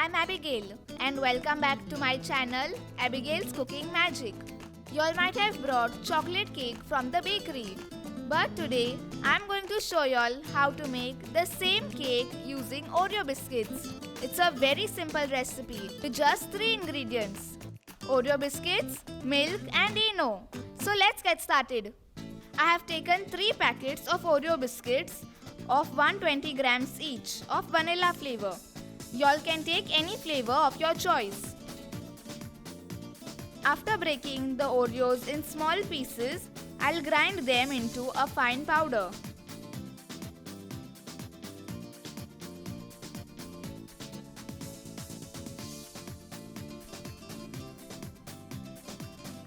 I'm Abigail and welcome back to my channel Abigail's Cooking Magic. You all might have brought chocolate cake from the bakery, but today I'm going to show you all how to make the same cake using Oreo biscuits. It's a very simple recipe with just 3 ingredients: Oreo biscuits, milk and Eno. So let's get started. I have taken 3 packets of Oreo biscuits of 120 grams each of vanilla flavor. Y'all can take any flavor of your choice. After breaking the Oreos in small pieces, I'll grind them into a fine powder.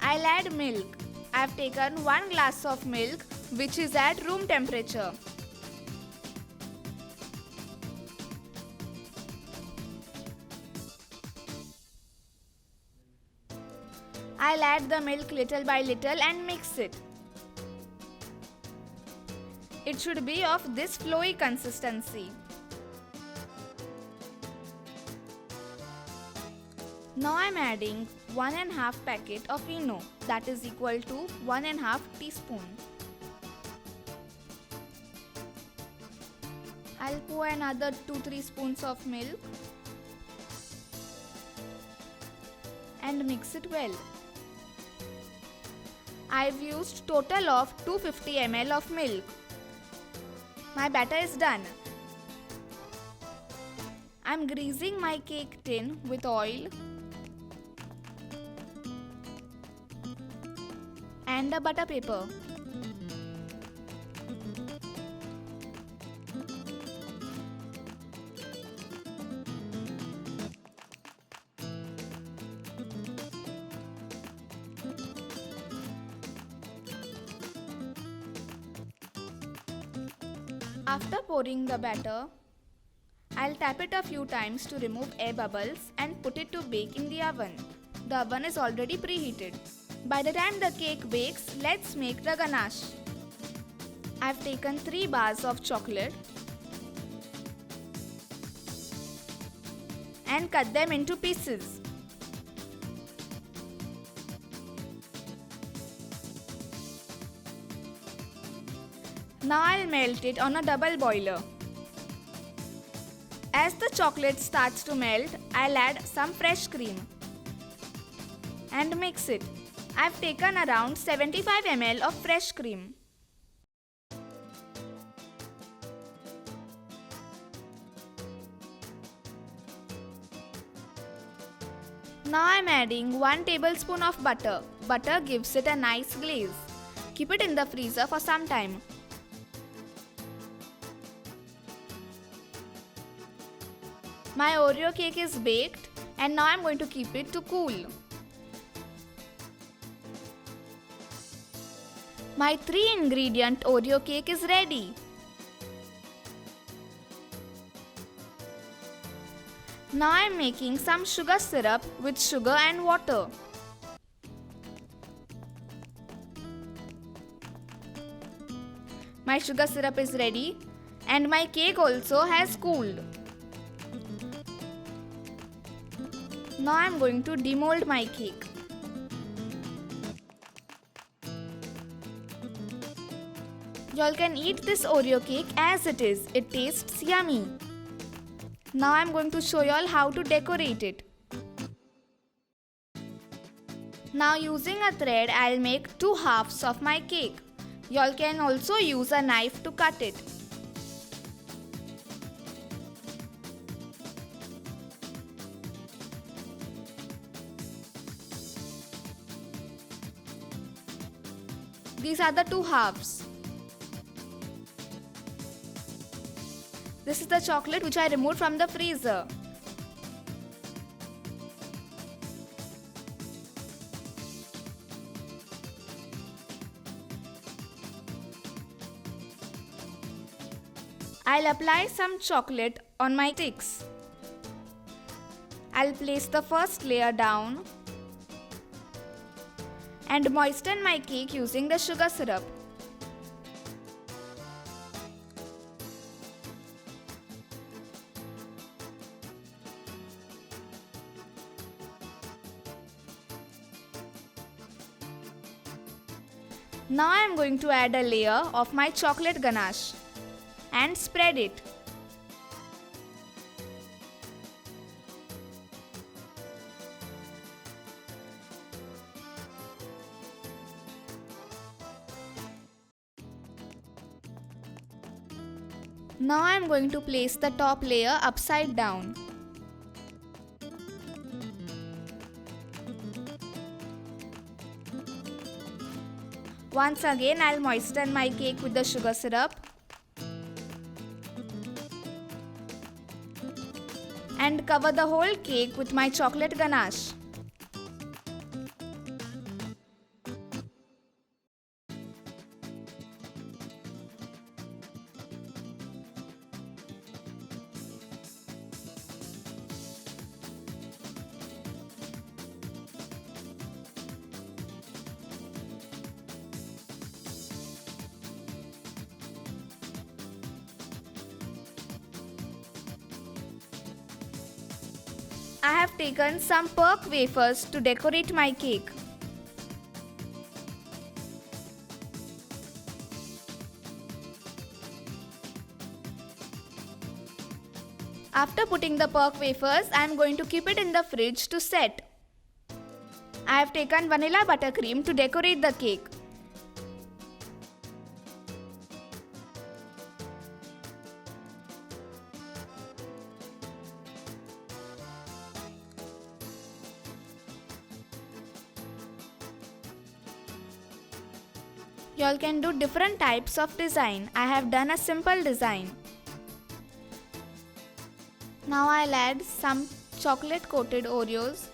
I'll add milk. I've taken 1 glass of milk which is at room temperature. I'll add the milk little by little and mix it. It should be of this flowy consistency. Now I'm adding 1.5 packet of Eno, that is equal to 1.5 teaspoon. I'll pour another 2-3 spoons of milk and mix it well. I've used total of 250 ml of milk. My batter is done. I'm greasing my cake tin with oil and a butter paper. After pouring the batter, I'll tap it a few times to remove air bubbles and put it to bake in the oven. The oven is already preheated. By the time the cake bakes, let's make the ganache. I've taken 3 bars of chocolate and cut them into pieces. Now I'll melt it on a double boiler. As the chocolate starts to melt, I'll add some fresh cream and mix it. I've taken around 75 ml of fresh cream. Now I'm adding 1 tablespoon of butter. Butter gives it a nice glaze. Keep it in the freezer for some time. My Oreo cake is baked and now I'm going to keep it to cool. My 3 ingredient Oreo cake is ready. Now I'm making some sugar syrup with sugar and water. My sugar syrup is ready and my cake also has cooled. Now I'm going to demold my cake. Y'all can eat this Oreo cake as it is. It tastes yummy. Now I'm going to show y'all how to decorate it. Now using a thread, I'll make 2 halves of my cake. Y'all can also use a knife to cut it. These are the 2 halves. This is the chocolate which I removed from the freezer. I'll apply some chocolate on my sticks. I'll place the first layer down and moisten my cake using the sugar syrup. Now I am going to add a layer of my chocolate ganache and spread it. Now I am going to place the top layer upside down. Once again, I'll moisten my cake with the sugar syrup and cover the whole cake with my chocolate ganache. I have taken some Perk wafers to decorate my cake. After putting the Perk wafers, I am going to keep it in the fridge to set. I have taken vanilla buttercream to decorate the cake. Y'all can do different types of design. I have done a simple design. Now I'll add some chocolate coated Oreos.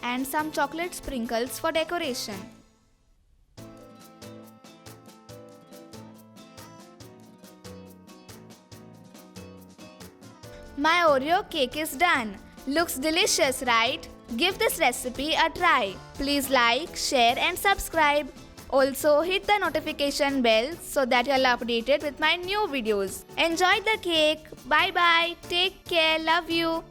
And some chocolate sprinkles for decoration. My Oreo cake is done. Looks delicious, right? Give this recipe a try. Please like, share and subscribe. Also hit the notification bell so that you're updated with my new videos. Enjoy the cake. Bye bye. Take care. Love you.